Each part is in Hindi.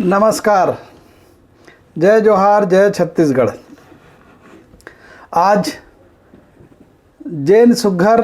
नमस्कार। जय जोहार, जय छत्तीसगढ़। आज जैन सुघर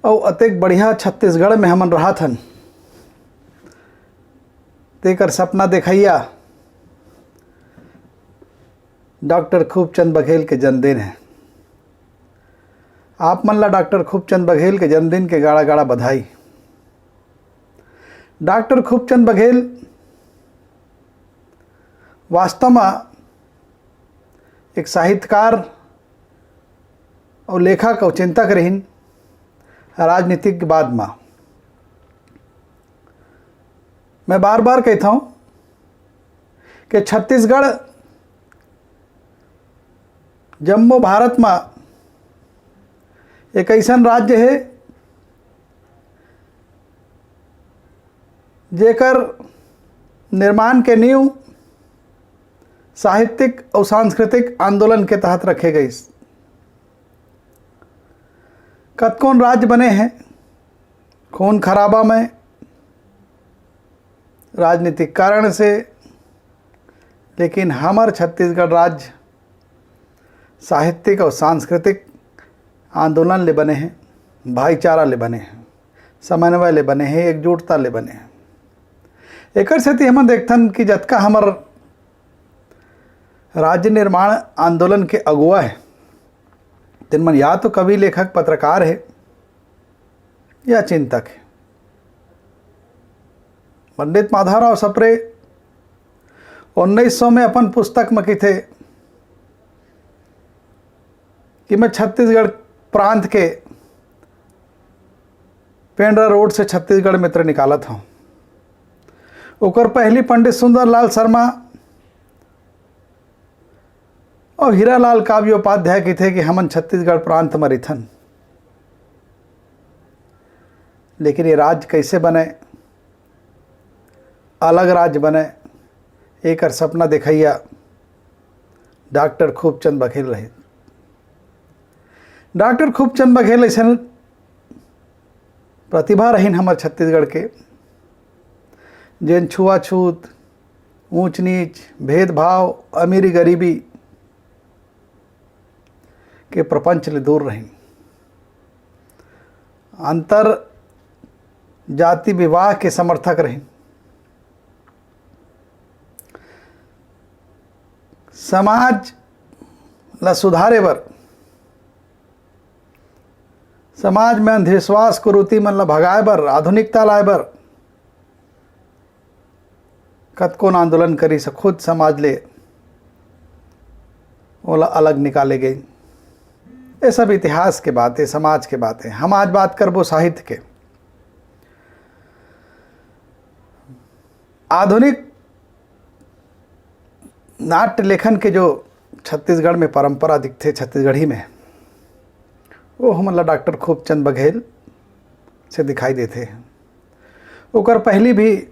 और अतेक बढ़िया छत्तीसगढ़ में हमन रहा थन तेकर सपना देखैया डॉक्टर खूबचंद बघेल के जन्मदिन है। आप मन ला डॉक्टर खूबचंद बघेल के जन्मदिन के गाड़ा गाड़ा बधाई। डॉक्टर खूबचंद बघेल वास्तव में एक साहित्यकार और लेखक और चिंतक रहिन। राजनीतिक के बाद में मैं बार बार कहता हूँ कि छत्तीसगढ़ जम्मू भारत में एक ऐसा राज्य है जेकर निर्माण के नींव साहित्यिक और सांस्कृतिक आंदोलन के तहत रखे गए। कतकोन राज्य बने हैं खून खराबा में, राजनीतिक कारण से, लेकिन हमार छत्तीसगढ़ राज्य साहित्यिक और सांस्कृतिक आंदोलन ले बने हैं, भाईचारा ले बने हैं, समन्वय ले बने हैं, एकजुटता ले बने हैं। एकर सेती हम देखथन कि जतका हमर राज्य निर्माण आंदोलन के अगुआ है तिन मन या तो कवि, लेखक, पत्रकार है या चिंतक है। पंडित माधवराव सप्रे 1900 में अपन पुस्तक में किथे कि मैं छत्तीसगढ़ प्रांत के पेंड्रा रोड से छत्तीसगढ़ मित्र निकालत हूँ। ओकर पहली पंडित सुंदरलाल शर्मा और हीरालाल काव्योपाध्याय की थे कि हमन छत्तीसगढ़ प्रांत में रिथन। लेकिन ये राज्य कैसे बने, अलग राज्य बने, एक सपना देखैया डॉक्टर खूबचंद बघेल रहे। डॉक्टर खूबचंद बघेल ऐसा प्रतिभा रहीन हमारे छत्तीसगढ़ के, जिन छुआछूत, ऊंच नीच, भेदभाव, अमीरी गरीबी के प्रपंच ले दूर रहीं। अंतर जाति विवाह के समर्थक रहीं। समाज ला सुधारे बर, समाज में अंधविश्वास कुरीति मन ला भगाए बर, आधुनिकता लाए बर कतकोन आंदोलन करी से खुद समाज ले ओला अलग निकाले गई। ये सब इतिहास के बातें, समाज के बातें। हम आज बात करबो साहित्य के। आधुनिक नाट्य लेखन के जो छत्तीसगढ़ में परंपरा दिखते छत्तीसगढ़ी में, वो हमला डॉक्टर खूबचंद बघेल से दिखाई देते हैं। ओकर पहली भी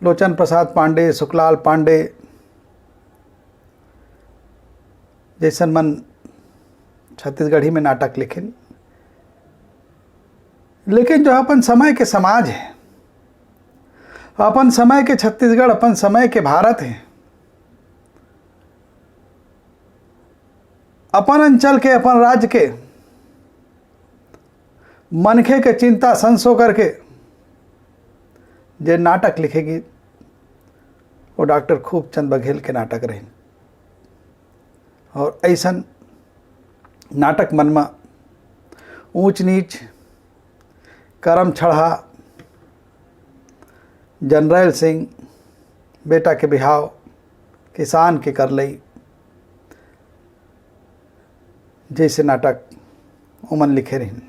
लोचन प्रसाद पांडे, सुखलाल पांडे जैसन मन छत्तीसगढ़ी में नाटक लिखिन। लेकिन जो अपन समय के समाज है, अपन समय के छत्तीसगढ़, अपन समय के भारत है, अपन अंचल के, अपन राज्य के मनखे के चिंता संसो करके जे नाटक लिखेगी वो डॉक्टर खूबचंद बघेल के नाटक रहे। और ऐसन नाटक मन में ऊंच नीच, करम छढ़ा, जनरैल सिंह, बेटा के बिहाव, किसान के करलई जैसे नाटक उमन लिखे रही।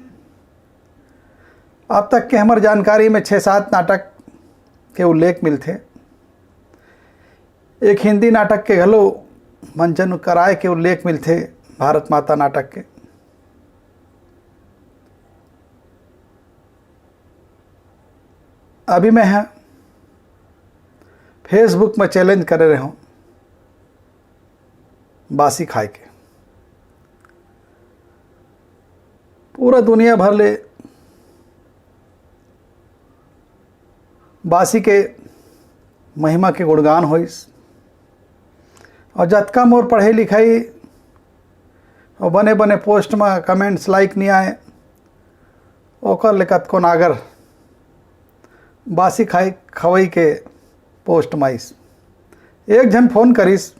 अब तक के हमार जानकारी में 6-7 नाटक के उल्लेख मिलते। एक हिंदी नाटक के घलो मंचन कराए के उल्लेख मिलते, भारत माता नाटक के। अभी मैं फेसबुक में चैलेंज करे रहे हूँ बासी खाए के। पूरा दुनिया भर ले बासी के महिमा के गुणगान होइस। और जतका मोर पढ़े लिखाई और बने बने पोस्ट में कमेंट्स लाइक नहीं आए, ओकर ले कतको नागर बासी खाई खवई के पोस्ट माइस। एक जन फोन करिस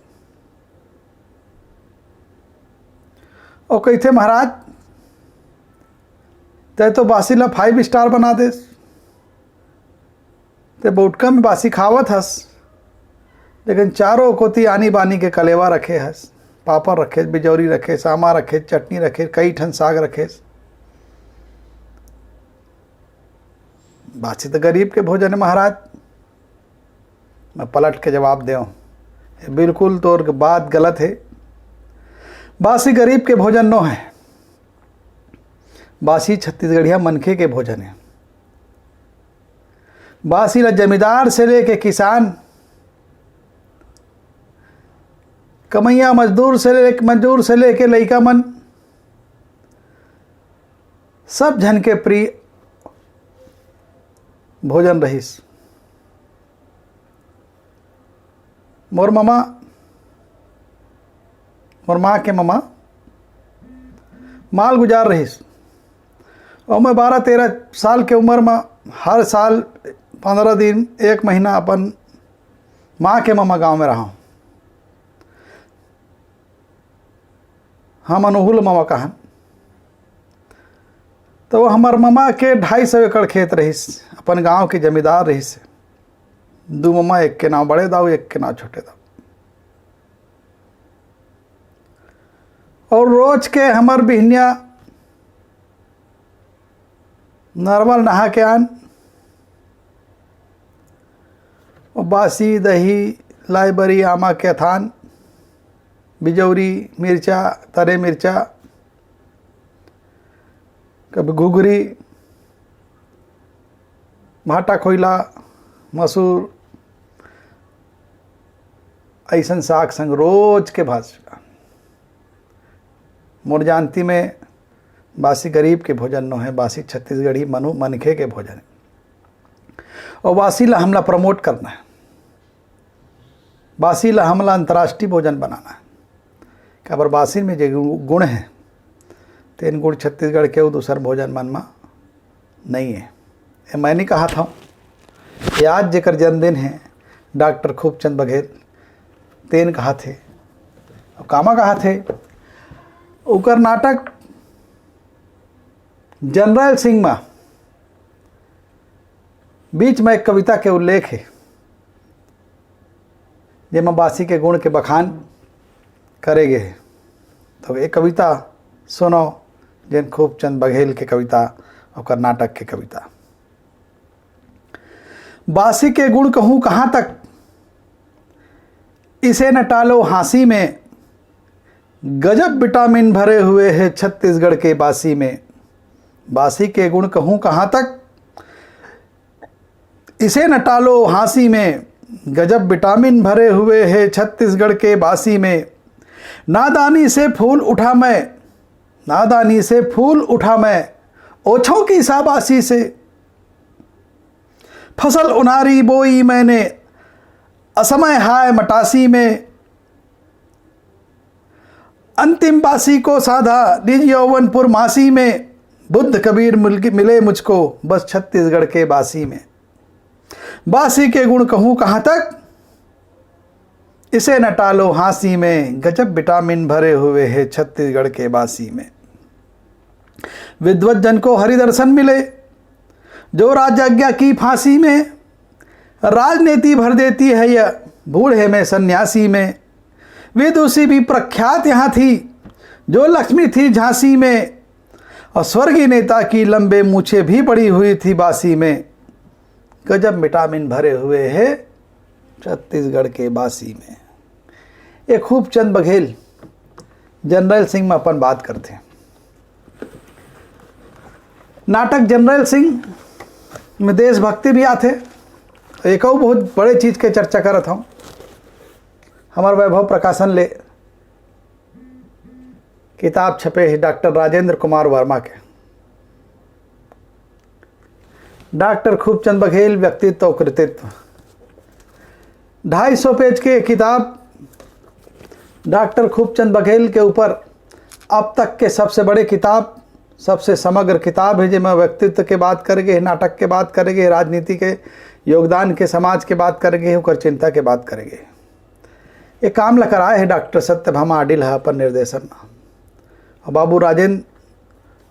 और कहते महाराज ते तो बासी ला 5 स्टार बना देस, ते बोटका में बासी खावत हस, लेकिन चारों कोती आनी बानी के कलेवा रखे हस, पापड़ रखे, बिजौरी रखे, सामा रखे, चटनी रखे, कई ठन साग रखे। बासी तो गरीब के भोजन है महाराज। मैं पलट के जवाब देऊँ, बिल्कुल तोर बात गलत है। बासी गरीब के भोजन नो है, बासी छत्तीसगढ़िया मनखे के भोजन है। बासी ला जमींदार से लेके किसान, कमैया मजदूर से लेके लइका मन, सब जन के प्रिय भोजन रहीस। मोर माँ के ममा माल गुजार रहीस। और मैं 12-13 साल के उम्र में हर साल 15 दिन 1 महीना अपन माँ के ममा गांव में रहा। हम अनुहुल ममा कहन, तो वो हमार ममा के 250 एकड़ खेत रहीस, अपन गांव के जमींदार रहीस। 2 ममा, एक के नाम बड़े दाऊ, एक के नाम छोटे दाऊ। और रोज के हमर बिहनिया नॉर्मल नहा के आन, और बासी दही लाइबरी आमा के थान, बिजौरी मिर्चा, तरे मिर्चा, कभी घुघरी, भाटा खोइला, मसूर, ऐसन साग संग रोज के भात। मोर जानती में बासी गरीब के भोजन नो है, बासी छत्तीसगढ़ी मनखे के भोजन है। और बासी ला हमला प्रमोट करना है, बासी ला हमला अंतर्राष्ट्रीय भोजन बनाना है। काबर बासी में जो गुण है, तेन गुण छत्तीसगढ़ के दूसर भोजन मन में नहीं है। ये मैं नहीं कहा था, कि आज जेकर जन्मदिन है डॉक्टर खूबचंद बघेल, तेन कहा थे। और कामा कहा थे, उकर नाटक जनरल सिंह में बीच में एक कविता के उल्लेख है, जेमा बासी के गुण के बखान करेगे। तो एक कविता सुनो, जैन खूबचंद बघेल के कविता और कर्नाटक के कविता। बासी के गुण कहूँ कहाँ तक, इसे न टालो हाँसी में, गजब विटामिन भरे हुए हैं छत्तीसगढ़ के बासी में। बासी के गुण कहूँ कहाँ तक, इसे न टालो हाँसी में, गजब विटामिन भरे हुए हैं छत्तीसगढ़ के बासी में। नादानी से फूल उठा मैं, नादानी से फूल उठा मैं, ओछों की शाबाशी से। फसल उनारी बोई मैंने, असमय हाय मटासी में। अंतिम बासी को साधा निज यौवनपुर मासी में। बुद्ध कबीर मिले मुझको बस छत्तीसगढ़ के बासी में। बासी के गुण कहूँ कहाँ तक, इसे न टालो हाँसी में, गजब विटामिन भरे हुए हैं छत्तीसगढ़ के बासी में। विद्वत जन को हरि दर्शन मिले, जो राजज्ञा की फांसी में। राजनीति भर देती है यह बूढ़े में सन्यासी में। विदुषी भी प्रख्यात यहाँ थी, जो लक्ष्मी थी झांसी में। और स्वर्गीय नेता की लंबे मूछे भी पड़ी हुई थी बासी में। गजब विटामिन भरे हुए हैं छत्तीसगढ़ के बासी में। ये खूबचंद बघेल जनरल सिंह में अपन बात करते हैं। नाटक जनरल सिंह में देशभक्ति भी आते। एक और बहुत बड़े चीज़ के चर्चा करत हूँ। हमारे वैभव प्रकाशन ले किताब छपे है डॉक्टर राजेंद्र कुमार वर्मा के। डॉक्टर खूबचंद बघेल, व्यक्तित्व और कृतित्व। 250 पेज की एक किताब डॉक्टर खूबचंद बघेल के ऊपर अब तक के सबसे बड़े किताब, सबसे समग्र किताब है, जिसमें व्यक्तित्व के बात करेंगे, नाटक के बात करेंगे, राजनीति के योगदान के, समाज के बात करेंगे, होकर चिंता के बात करेंगे। ये काम लेकर आए हैं डॉक्टर सत्यभामा अडिल है अपन निर्देशन, और बाबू राजेंद्र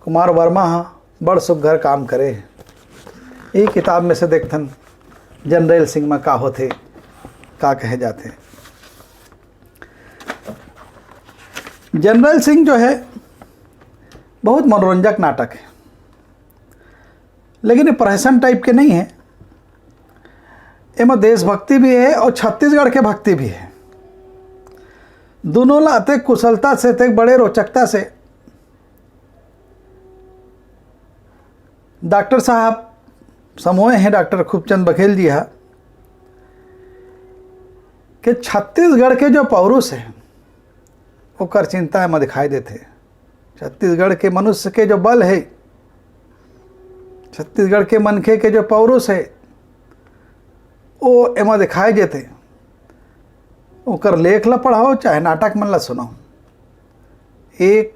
कुमार वर्मा बड़ सुघर काम करे। यही किताब में से देखथन जनरल सिंह में का होते, का कहे जाते। जनरल सिंह जो है बहुत मनोरंजक नाटक है, लेकिन ये प्रहसन टाइप के नहीं है। इसमें देशभक्ति भी है और छत्तीसगढ़ के भक्ति भी है। दोनों लाते कुशलता से थे, बड़े रोचकता से डॉक्टर साहब समोए हैं, डॉक्टर खूबचंद बघेल जी है, कि छत्तीसगढ़ के जो पौरुष है वो कर चिंता में दिखाई देते। छत्तीसगढ़ के मनुष्य के जो बल है, छत्तीसगढ़ के मनखे के जो पौरुष है, वो एमा दिखाई देते। ओकर लेख ला पढ़ाओ चाहे नाटक मन ला सुनाओ, एक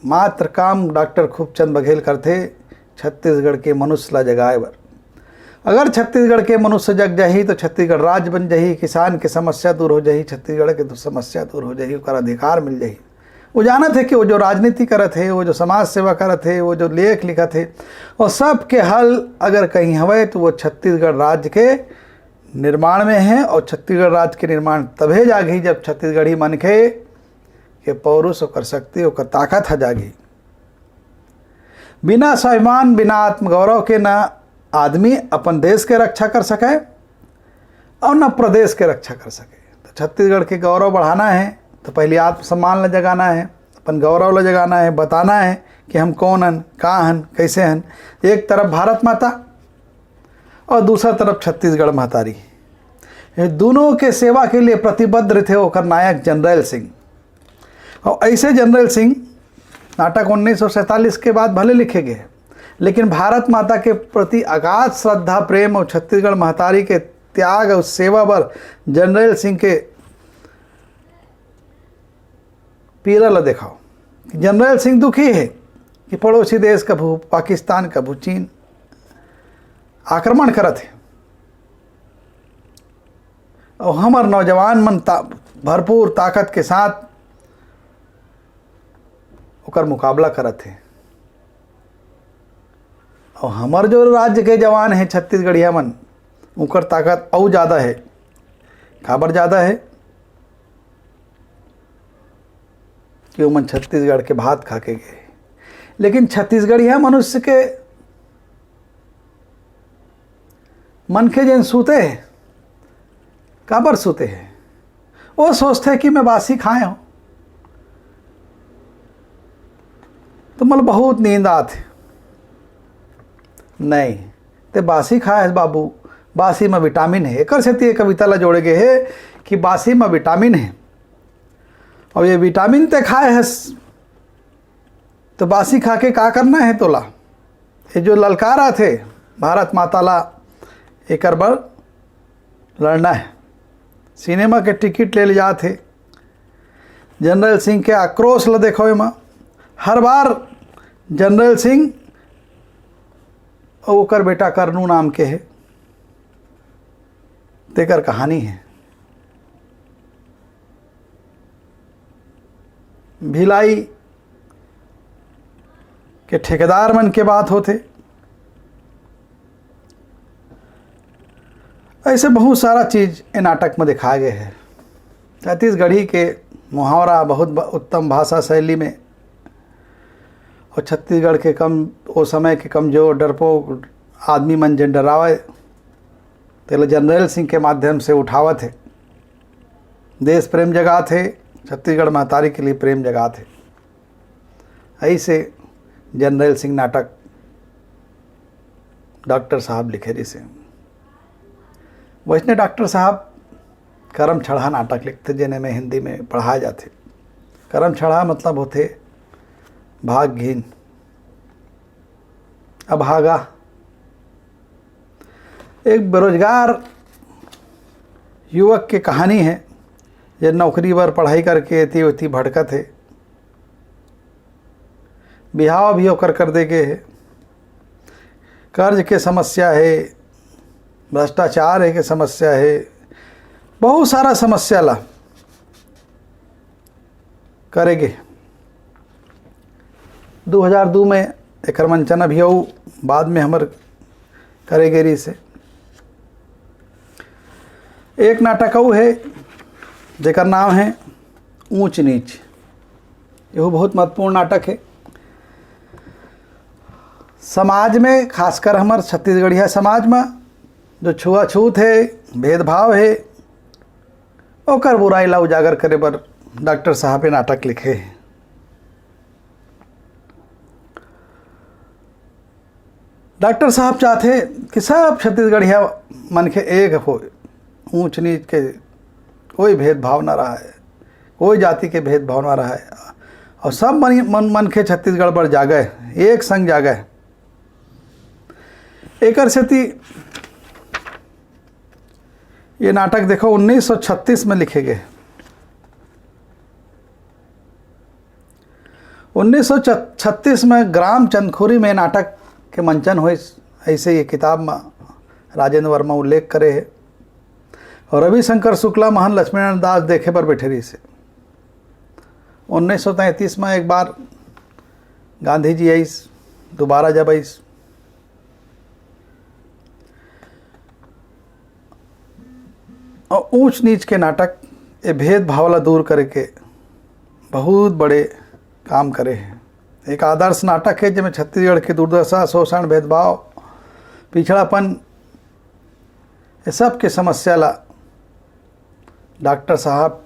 मात्र काम डॉक्टर खूबचंद बघेल करते, छत्तीसगढ़ के मनुष्य ला जगाए बर। अगर छत्तीसगढ़ के मनुष्य जग जाही तो छत्तीसगढ़ राज्य बन जाही, किसान के समस्या दूर हो जाही, छत्तीसगढ़ के समस्या दूर हो जाही, ओकर अधिकार मिल जाही। वो जानत है कि वो जो राजनीति करत है, वो जो समाज सेवा करत है, वो जो लेख लिखत है, और सब के हल अगर कहीं हवे तो वो छत्तीसगढ़ राज्य के निर्माण में है। और छत्तीसगढ़ राज्य के निर्माण तभे जागी जब छत्तीसगढ़ी मनखे के पौरुष होकर शक्ति होकर ताकत है जागी। बिना स्वाभिमान, बिना आत्मगौरव के न आदमी अपन देश के रक्षा कर सके और न प्रदेश के रक्षा कर सके। तो छत्तीसगढ़ के गौरव बढ़ाना है तो पहले आत्मसम्मान ला जगाना है, अपन गौरव ला जगाना है, बताना है कि हम कौन हन, कहाँ हन, कैसे हन। एक तरफ भारत माता और दूसरा तरफ छत्तीसगढ़ महतारी, ये दोनों के सेवा के लिए प्रतिबद्ध थे होकर नायक जनरल सिंह। और ऐसे जनरल सिंह नाटक 1947 के बाद भले लिखे गए, लेकिन भारत माता के प्रति अगाध श्रद्धा, प्रेम और छत्तीसगढ़ महतारी के त्याग और सेवा पर जनरल सिंह के पीड़ा ला दिखाओ। जनरल सिंह दुखी है कि पड़ोसी देश का भू, पाकिस्तान का भू, चीन आक्रमण करत है, और हमार नौजवान मन भरपूर ताकत के साथ ओकर मुकाबला करत है। और हमार जो राज्य के जवान हैं छत्तीसगढ़िया मन, उनकर ताकत और ज़्यादा है। खबर ज़्यादा है कि वो मन छत्तीसगढ़ के भात खा के गए। लेकिन छत्तीसगढ़िया मनुष्य के मन के जन सूते हैं, काबर सूते हैं, वो सोचते हैं कि मैं बासी खाए हूँ तो मतलब बहुत नींद आती। नहीं, ते बासी खाए है बाबू, बासी में विटामिन है। एक से कविता ला जोड़े गए है कि बासी में विटामिन है, और ये विटामिन ते खाए है तो बासी खा के का करना है तोला। ये जो ललकारा थे भारत माता ला, एक बार लड़ना है, सिनेमा के टिकट ले जाते। जनरल सिंह के आक्रोश ला देखो एमा, हर बार जनरल सिंह और ओकर बेटा करनू नाम के है, तेकर कहानी है। भिलाई के ठेकेदार मन के बात होते। ऐसे बहुत सारा चीज़ ये नाटक में दिखाया गया है। छत्तीसगढ़ी के मुहावरा बहुत उत्तम भाषा शैली में, और छत्तीसगढ़ के कम वो समय के कमजोर डरपोक आदमी मन जन डरावे तेल जनरल सिंह के माध्यम से उठावा थे। देश प्रेम जगा थे, छत्तीसगढ़ महतारी के लिए प्रेम जगा थे। ऐसे जनरल सिंह नाटक डॉक्टर साहब लिखे रिसे। वैष्णव डॉक्टर साहब करम छड़ा नाटक लिखते, जिन्हें में हिंदी में पढ़ाए जाते। करम छड़ा मतलब होते भागहीन, अभागा, एक बेरोजगार युवक की कहानी है। ये नौकरी पर पढ़ाई करके एती उती भटकत है, बिहाव भी होकर कर देगे है, कर्ज के समस्या है, भ्रष्टाचार है के समस्या है, बहुत सारा समस्या ला करेगे। 2002 में एक मंचन अभी आऊ, बाद में हमर करेगे रही से। एक नाटक आऊ है जेकर नाम है ऊंच नीच। यह बहुत महत्वपूर्ण नाटक है। समाज में, खासकर हमार छत्तीसगढ़िया समाज में जो छुआछूत है, भेदभाव है, ओकर बुराई ला उजागर करे बर डॉक्टर साहब ने नाटक लिखे हैं। डॉक्टर साहब चाहते कि सब छत्तीसगढ़िया मन के एक हो, ऊंच नीच के कोई भेदभाव ना रहा है, कोई जाति के भेदभाव ना रहा है, और सब मन के छत्तीसगढ़ पर जागे, एक संग जागे। एक सेती ये नाटक देखो 1936 में लिखे गए। 1936 में ग्राम चंदखुरी में नाटक के मंचन हुए। ऐसे ये किताब में राजेंद्र वर्मा उल्लेख करे है। और रविशंकर शुक्ला महान लक्ष्मीनारायण दास देखे पर बैठे रही से। 1933 में एक बार गांधी जी आई, दोबारा जब आई, और ऊंच नीच के नाटक ये भेदभाव ला दूर करके बहुत बड़े काम करे हैं। एक आदर्श नाटक है जिसमें छत्तीसगढ़ की दुर्दशा, शोषण, भेदभाव, पिछड़ापन, ये सब के समस्या ला डॉक्टर साहब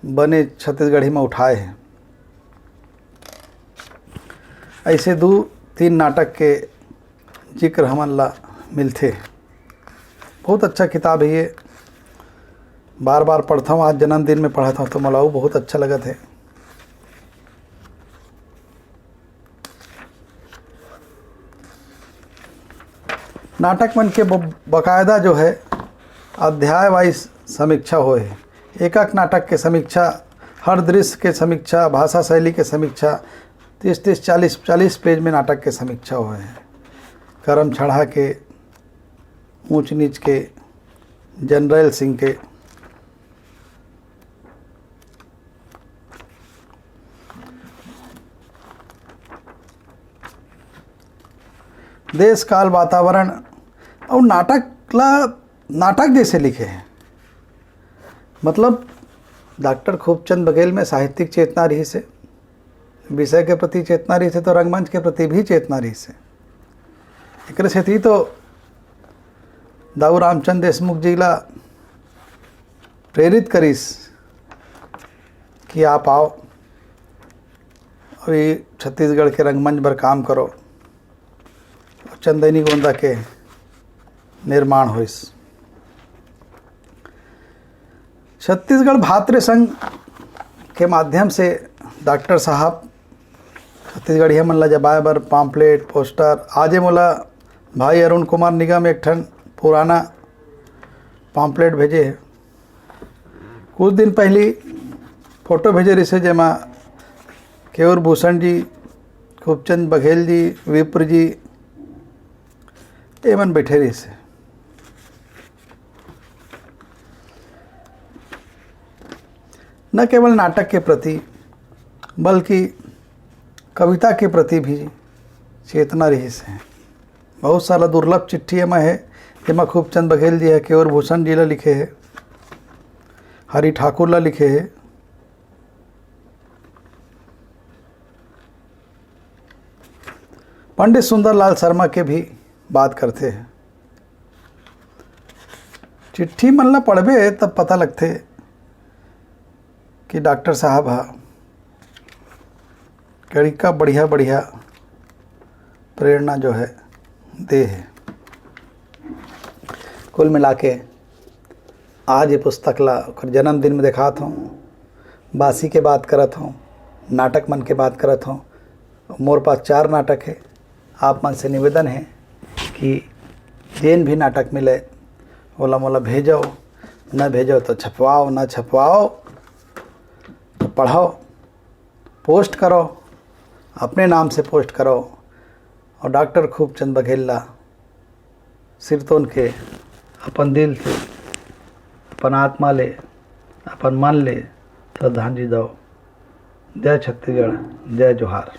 बने छत्तीसगढ़ी में उठाए हैं। ऐसे 2-3 नाटक के जिक्र हमन ला मिलते। बहुत अच्छा किताब है ये, बार बार पढ़ता हूँ। आज जन्मदिन में पढ़ा था तो मला बहुत अच्छा लगा था। नाटक मन के बाकायदा जो है अध्याय वाइज समीक्षा हो है। एक एक नाटक के समीक्षा, हर दृश्य के समीक्षा, भाषा शैली के समीक्षा, 30-30, 40-40 पेज में नाटक के समीक्षा हो है। करम छड़ा के, ऊंच नीच के, जनरल सिंह के। देश काल वातावरण और नाटक जैसे लिखे हैं। मतलब डॉक्टर खूबचंद बघेल में साहित्यिक चेतना रही से, विषय के प्रति चेतना रही से, तो रंगमंच के प्रति भी चेतना रही से। एक से थी तो दाऊ रामचंद्र देशमुख जी ला प्रेरित करीस कि आप आओ अभी छत्तीसगढ़ के रंगमंच पर काम करो, चंदनी गोंदा के निर्माण हुई। छत्तीसगढ़ भातृ संघ के माध्यम से डॉक्टर साहब छत्तीसगढ़िया मन ला जबाए बर पाम्पलेट, पोस्टर, आजे मोला भाई अरुण कुमार निगम एक ठन पुराना पाम्पलेट भेजे है। कुछ दिन पहले फोटो भेजे रही से, जेमा केयूर भूषण जी, खूबचंद बघेल जी, विप्र जी एमन बैठे रही से। न केवल नाटक के प्रति बल्कि कविता के प्रति भी चेतना रही से। बहुत सारा दुर्लभ चिट्ठी में है, जेमा खूबचंद बघेल जी है, केयूर भूषण जी ला लिखे है, हरि ठाकुर ला लिखे है, पंडित सुंदरलाल शर्मा के भी बात करते हैं। चिट्ठी मन ला पढ़बे तब पता लगते कि डॉक्टर साहब हा कड़ी का बढ़िया बढ़िया प्रेरणा जो है दे है। कुल मिला के आज ये पुस्तक ला जन्मदिन में दिखाता हूँ, बासी के बात करत हूँ, नाटक मन के बात करत हूँ। मोर पास 4 नाटक है। आप मन से निवेदन है कि जेन भी नाटक मिले ओला मोला भेजो, न भेजो तो छपवाओ, न छपवाओ तो पढ़ो, पोस्ट करो, अपने नाम से पोस्ट करो। और डॉक्टर खूबचंद बघेल ला सिर तोन के अपन दिल से, अपन आत्मा ले, अपन मन ले श्रद्धांजलि दो। जय छत्तीसगढ़, जय जोहार।